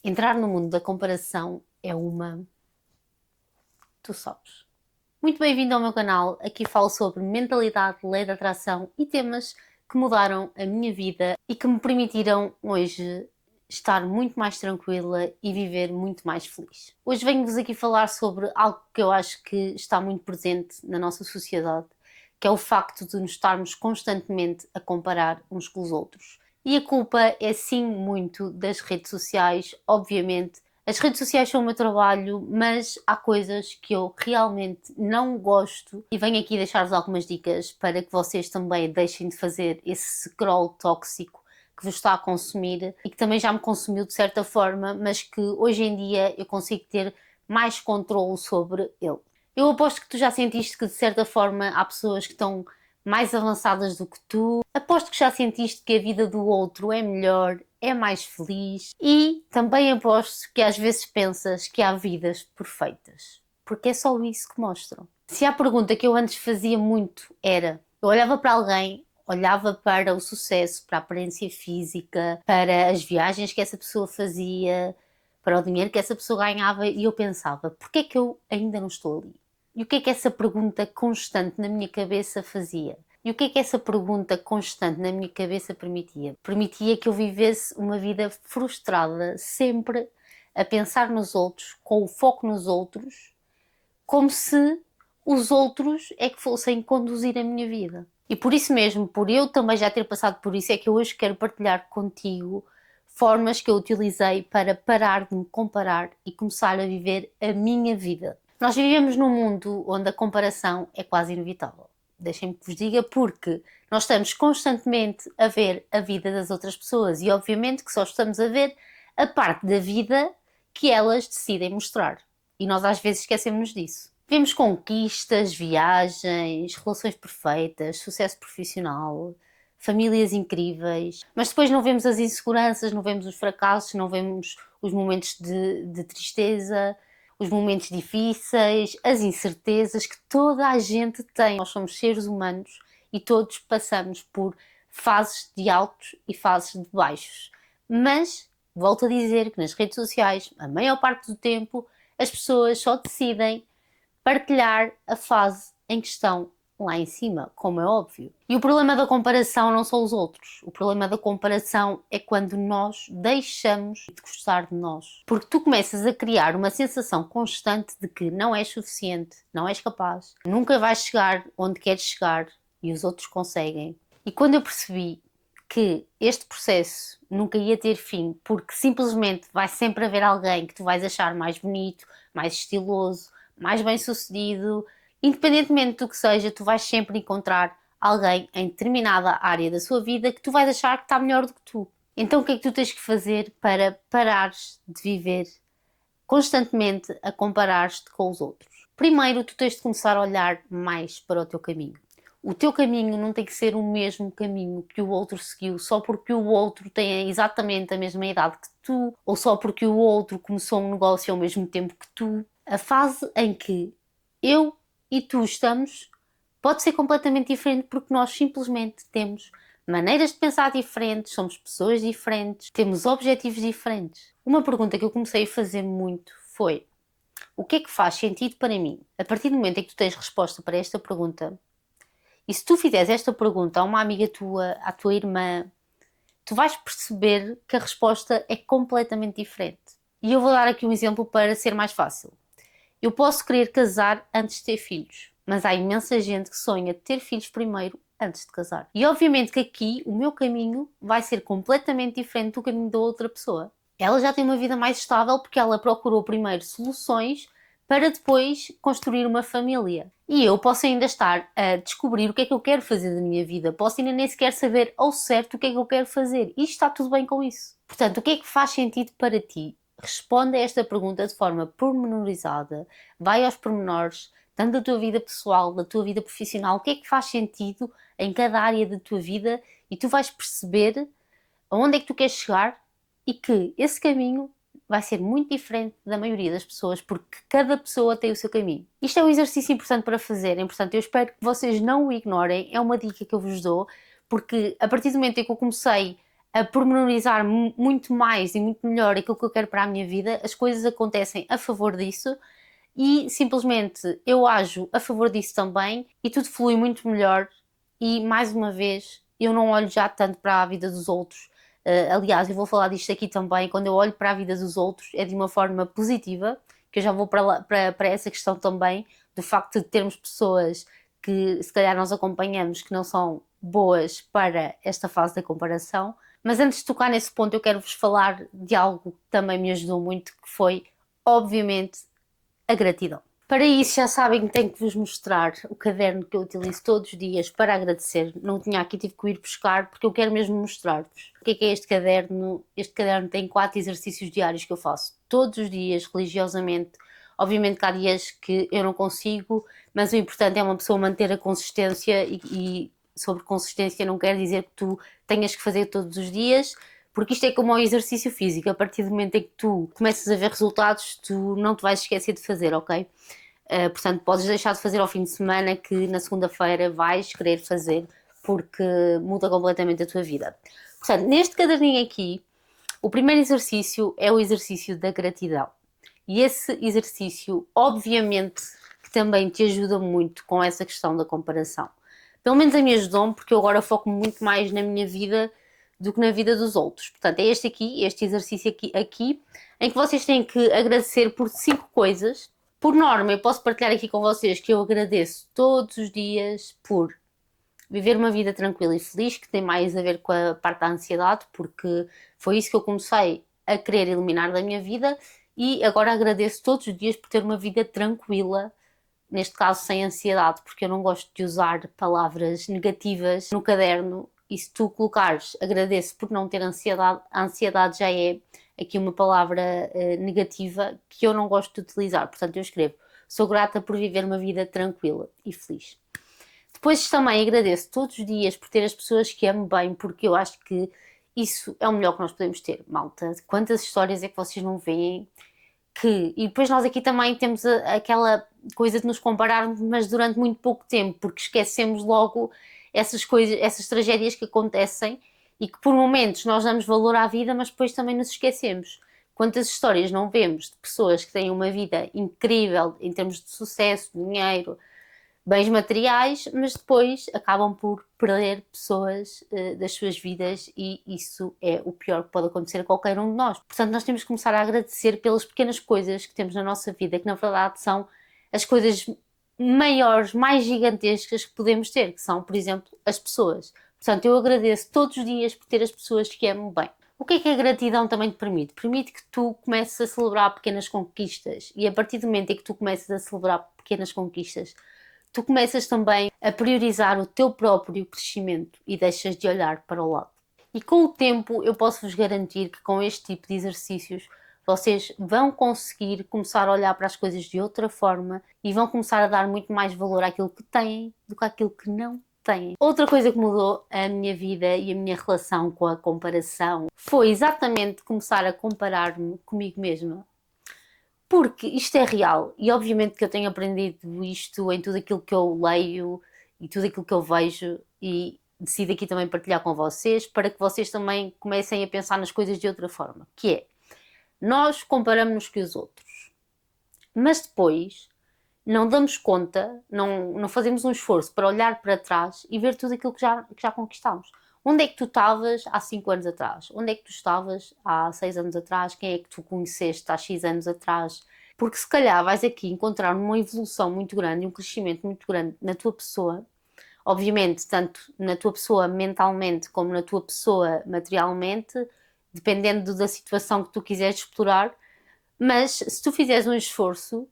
Entrar no mundo da comparação é uma... tu sabes. Muito bem-vindo ao meu canal, aqui falo sobre mentalidade, lei da atração e temas que mudaram a minha vida e que me permitiram hoje estar muito mais tranquila e viver muito mais feliz. Hoje venho-vos aqui falar sobre algo que eu acho que está muito presente na nossa sociedade, que é o facto de nos estarmos constantemente a comparar uns com os outros. E a culpa é sim muito das redes sociais, obviamente. As redes sociais são o meu trabalho, mas há coisas que eu realmente não gosto e venho aqui deixar-vos algumas dicas para que vocês também deixem de fazer esse scroll tóxico que vos está a consumir e que também já me consumiu de certa forma, mas que hoje em dia eu consigo ter mais controle sobre ele. Eu aposto que tu já sentiste que de certa forma há pessoas que estão mais avançadas do que tu. Aposto que já sentiste que a vida do outro é melhor, é mais feliz e também aposto que às vezes pensas que há vidas perfeitas, porque é só isso que mostram. Se a pergunta que eu antes fazia muito era, eu olhava para alguém, olhava para o sucesso, para a aparência física, para as viagens que essa pessoa fazia, para o dinheiro que essa pessoa ganhava e eu pensava, porquê é que eu ainda não estou ali? E o que é que essa pergunta constante na minha cabeça fazia? E o que é que essa pergunta constante na minha cabeça permitia? Permitia que eu vivesse uma vida frustrada, sempre a pensar nos outros, com o foco nos outros, como se os outros é que fossem conduzir a minha vida. E por isso mesmo, por eu também já ter passado por isso, é que eu hoje quero partilhar contigo formas que eu utilizei para parar de me comparar e começar a viver a minha vida. Nós vivemos num mundo onde a comparação é quase inevitável. Deixem-me que vos diga porque nós estamos constantemente a ver a vida das outras pessoas e obviamente que só estamos a ver a parte da vida que elas decidem mostrar. E nós às vezes esquecemos disso. Vemos conquistas, viagens, relações perfeitas, sucesso profissional, famílias incríveis, mas depois não vemos as inseguranças, não vemos os fracassos, não vemos os momentos de tristeza, os momentos difíceis, as incertezas que toda a gente tem. Nós somos seres humanos e todos passamos por fases de altos e fases de baixos. Mas, volto a dizer que nas redes sociais, a maior parte do tempo, as pessoas só decidem partilhar a fase em que estão lá em cima, como é óbvio. E o problema da comparação não são os outros. O problema da comparação é quando nós deixamos de gostar de nós. Porque tu começas a criar uma sensação constante de que não és suficiente, não és capaz, nunca vais chegar onde queres chegar e os outros conseguem. E quando eu percebi que este processo nunca ia ter fim, porque simplesmente vai sempre haver alguém que tu vais achar mais bonito, mais estiloso, mais bem-sucedido, independentemente do que seja, tu vais sempre encontrar alguém em determinada área da sua vida que tu vais achar que está melhor do que tu. Então o que é que tu tens que fazer para parares de viver constantemente a comparar-te com os outros? Primeiro, tu tens de começar a olhar mais para o teu caminho. O teu caminho não tem que ser o mesmo caminho que o outro seguiu só porque o outro tem exatamente a mesma idade que tu, ou só porque o outro começou um negócio ao mesmo tempo que tu. A fase em que eu e tu estamos pode ser completamente diferente porque nós simplesmente temos maneiras de pensar diferentes, somos pessoas diferentes, temos objetivos diferentes. Uma pergunta que eu comecei a fazer muito foi: o que é que faz sentido para mim? A partir do momento em que tu tens resposta para esta pergunta, e se tu fizeres esta pergunta a uma amiga tua, à tua irmã, tu vais perceber que a resposta é completamente diferente. E eu vou dar aqui um exemplo para ser mais fácil. Eu posso querer casar antes de ter filhos, mas há imensa gente que sonha ter filhos primeiro antes de casar. E obviamente que aqui o meu caminho vai ser completamente diferente do caminho da outra pessoa. Ela já tem uma vida mais estável porque ela procurou primeiro soluções para depois construir uma família. E eu posso ainda estar a descobrir o que é que eu quero fazer da minha vida. Posso ainda nem sequer saber ao certo o que é que eu quero fazer. E está tudo bem com isso. Portanto, o que é que faz sentido para ti? Responde a esta pergunta de forma pormenorizada. Vai aos pormenores, tanto da tua vida pessoal, da tua vida profissional. O que é que faz sentido em cada área da tua vida? E tu vais perceber aonde é que tu queres chegar e que esse caminho vai ser muito diferente da maioria das pessoas, porque cada pessoa tem o seu caminho. Isto é um exercício importante para fazerem, portanto eu espero que vocês não o ignorem, é uma dica que eu vos dou, porque a partir do momento em que eu comecei a pormenorizar muito mais e muito melhor aquilo que eu quero para a minha vida, as coisas acontecem a favor disso e simplesmente eu ajo a favor disso também e tudo flui muito melhor e, mais uma vez, eu não olho já tanto para a vida dos outros. Aliás, eu vou falar disto aqui também, quando eu olho para a vida dos outros é de uma forma positiva, que eu já vou para essa questão também, do facto de termos pessoas que se calhar nós acompanhamos que não são boas para esta fase da comparação. Mas antes de tocar nesse ponto, eu quero-vos falar de algo que também me ajudou muito, que foi, obviamente, a gratidão. Para isso, já sabem que tenho que vos mostrar o caderno que eu utilizo todos os dias para agradecer. Não tinha aqui, tive que ir buscar, porque eu quero mesmo mostrar-vos. O que é este caderno? Este caderno tem 4 exercícios diários que eu faço todos os dias, religiosamente. Obviamente que há dias que eu não consigo, mas o importante é uma pessoa manter a consistência e sobre consistência não quer dizer que tu tenhas que fazer todos os dias, porque isto é como o exercício físico, a partir do momento em que tu começas a ver resultados, tu não te vais esquecer de fazer, ok? Portanto, podes deixar de fazer ao fim de semana que na segunda-feira vais querer fazer porque muda completamente a tua vida. Portanto, neste caderninho aqui, o primeiro exercício é o exercício da gratidão. E esse exercício, obviamente, que também te ajuda muito com essa questão da comparação. Pelo menos a mim ajudou-me, porque eu agora foco muito mais na minha vida do que na vida dos outros. Portanto, é este aqui, este exercício aqui, em que vocês têm que agradecer por 5 coisas. Por norma, eu posso partilhar aqui com vocês que eu agradeço todos os dias por viver uma vida tranquila e feliz, que tem mais a ver com a parte da ansiedade, porque foi isso que eu comecei a querer eliminar da minha vida e agora agradeço todos os dias por ter uma vida tranquila, neste caso sem ansiedade, porque eu não gosto de usar palavras negativas no caderno e se tu colocares agradeço por não ter ansiedade, a ansiedade já é aqui uma palavra negativa que eu não gosto de utilizar, portanto eu escrevo sou grata por viver uma vida tranquila e feliz. Depois também agradeço todos os dias por ter as pessoas que amo bem, porque eu acho que isso é o melhor que nós podemos ter, malta. Quantas histórias é que vocês não veem que... E depois nós aqui também temos aquela coisa de nos compararmos, mas durante muito pouco tempo, porque esquecemos logo essas coisas, essas tragédias que acontecem e que por momentos nós damos valor à vida, mas depois também nos esquecemos. Quantas histórias não vemos de pessoas que têm uma vida incrível em termos de sucesso, dinheiro, bens materiais, mas depois acabam por perder pessoas das suas vidas e isso é o pior que pode acontecer a qualquer um de nós. Portanto, nós temos que começar a agradecer pelas pequenas coisas que temos na nossa vida, que na verdade são as coisas maiores, mais gigantescas que podemos ter, que são, por exemplo, as pessoas. Portanto, eu agradeço todos os dias por ter as pessoas que amo bem. O que é que a gratidão também te permite? Permite que tu comeces a celebrar pequenas conquistas e a partir do momento em que tu começas a celebrar pequenas conquistas, tu começas também a priorizar o teu próprio crescimento e deixas de olhar para o lado. E com o tempo eu posso-vos garantir que com este tipo de exercícios vocês vão conseguir começar a olhar para as coisas de outra forma e vão começar a dar muito mais valor àquilo que têm do que àquilo que não têm. Outra coisa que mudou a minha vida e a minha relação com a comparação foi exatamente começar a comparar-me comigo mesma. Porque isto é real e obviamente que eu tenho aprendido isto em tudo aquilo que eu leio e tudo aquilo que eu vejo e decido aqui também partilhar com vocês para que vocês também comecem a pensar nas coisas de outra forma, que é, nós comparamos-nos com os outros, mas depois não damos conta, não fazemos um esforço para olhar para trás e ver tudo aquilo que já conquistámos. Onde é que tu estavas há 5 anos atrás? Onde é que tu estavas há 6 anos atrás? Quem é que tu conheceste há X anos atrás? Porque se calhar vais aqui encontrar uma evolução muito grande, um crescimento muito grande na tua pessoa, obviamente tanto na tua pessoa mentalmente como na tua pessoa materialmente, dependendo da situação que tu quiseres explorar, mas se tu fizeres um esforço,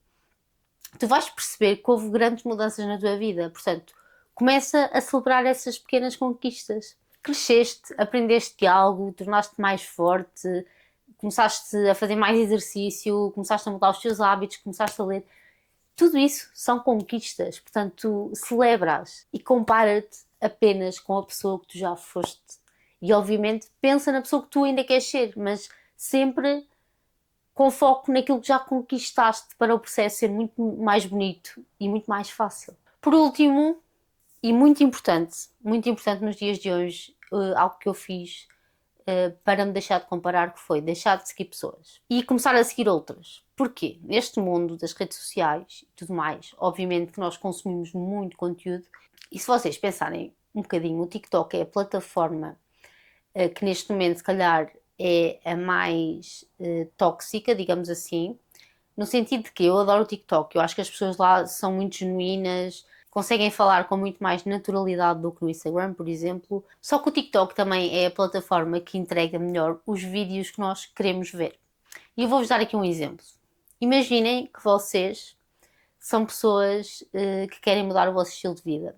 tu vais perceber que houve grandes mudanças na tua vida, portanto, começa a celebrar essas pequenas conquistas. Cresceste, aprendeste algo, tornaste mais forte, começaste a fazer mais exercício, começaste a mudar os teus hábitos, começaste a ler. Tudo isso são conquistas, portanto, celebras e compara-te apenas com a pessoa que tu já foste. E obviamente pensa na pessoa que tu ainda queres ser, mas sempre com foco naquilo que já conquistaste para o processo ser muito mais bonito e muito mais fácil. Por último, e muito importante nos dias de hoje, algo que eu fiz para me deixar de comparar, que foi deixar de seguir pessoas e começar a seguir outras. Porquê? Neste mundo das redes sociais e tudo mais, obviamente que nós consumimos muito conteúdo, e se vocês pensarem um bocadinho, o TikTok é a plataforma que neste momento se calhar é a mais tóxica, digamos assim, no sentido de que eu adoro o TikTok, eu acho que as pessoas lá são muito genuínas, conseguem falar com muito mais naturalidade do que no Instagram, por exemplo. Só que o TikTok também é a plataforma que entrega melhor os vídeos que nós queremos ver. E eu vou-vos dar aqui um exemplo. Imaginem que vocês são pessoas que querem mudar o vosso estilo de vida.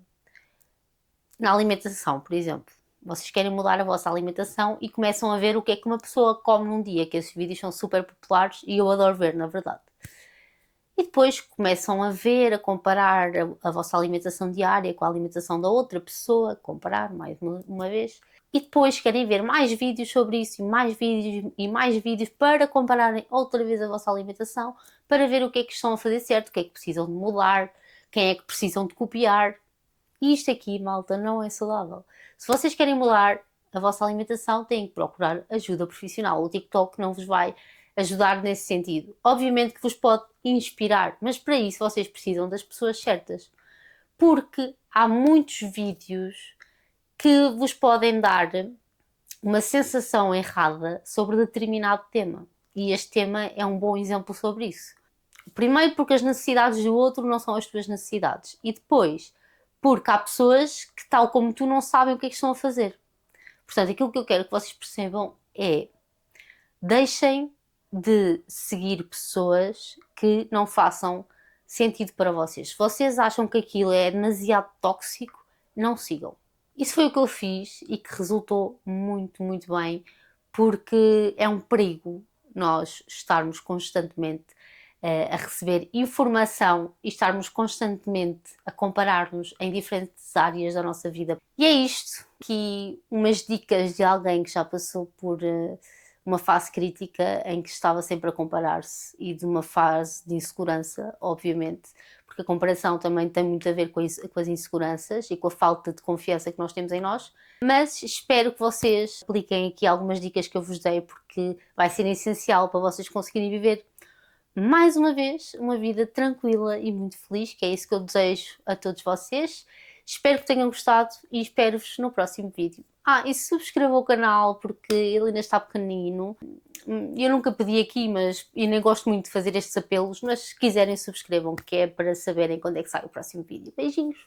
Na alimentação, por exemplo. Vocês querem mudar a vossa alimentação e começam a ver o que é que uma pessoa come num dia, que esses vídeos são super populares e eu adoro ver, na verdade. E depois começam a ver, a comparar a vossa alimentação diária com a alimentação da outra pessoa, comparar mais uma vez. E depois querem ver mais vídeos sobre isso e mais vídeos para compararem outra vez a vossa alimentação, para ver o que é que estão a fazer certo, o que é que precisam de mudar, quem é que precisam de copiar. E isto aqui, malta, não é saudável. Se vocês querem mudar a vossa alimentação, têm que procurar ajuda profissional. O TikTok não vos vai ajudar nesse sentido. Obviamente que vos pode inspirar, mas para isso vocês precisam das pessoas certas. Porque há muitos vídeos que vos podem dar uma sensação errada sobre determinado tema. E este tema é um bom exemplo sobre isso. Primeiro porque as necessidades do outro não são as tuas necessidades. E depois porque há pessoas que, tal como tu, não sabem o que é que estão a fazer. Portanto, aquilo que eu quero que vocês percebam é: deixem de seguir pessoas que não façam sentido para vocês. Se vocês acham que aquilo é demasiado tóxico, não sigam. Isso foi o que eu fiz e que resultou muito, muito bem, porque é um perigo nós estarmos constantemente a receber informação e estarmos constantemente a comparar-nos em diferentes áreas da nossa vida. E é isto, que umas dicas de alguém que já passou por uma fase crítica em que estava sempre a comparar-se e de uma fase de insegurança, obviamente, porque a comparação também tem muito a ver com as inseguranças e com a falta de confiança que nós temos em nós. Mas espero que vocês apliquem aqui algumas dicas que eu vos dei, porque vai ser essencial para vocês conseguirem viver mais uma vez uma vida tranquila e muito feliz, que é isso que eu desejo a todos vocês. Espero que tenham gostado e espero-vos no próximo vídeo. E subscrevam o canal porque ele ainda está pequenino. Eu nunca pedi aqui, mas eu nem gosto muito de fazer estes apelos, mas se quiserem subscrevam, que é para saberem quando é que sai o próximo vídeo. Beijinhos!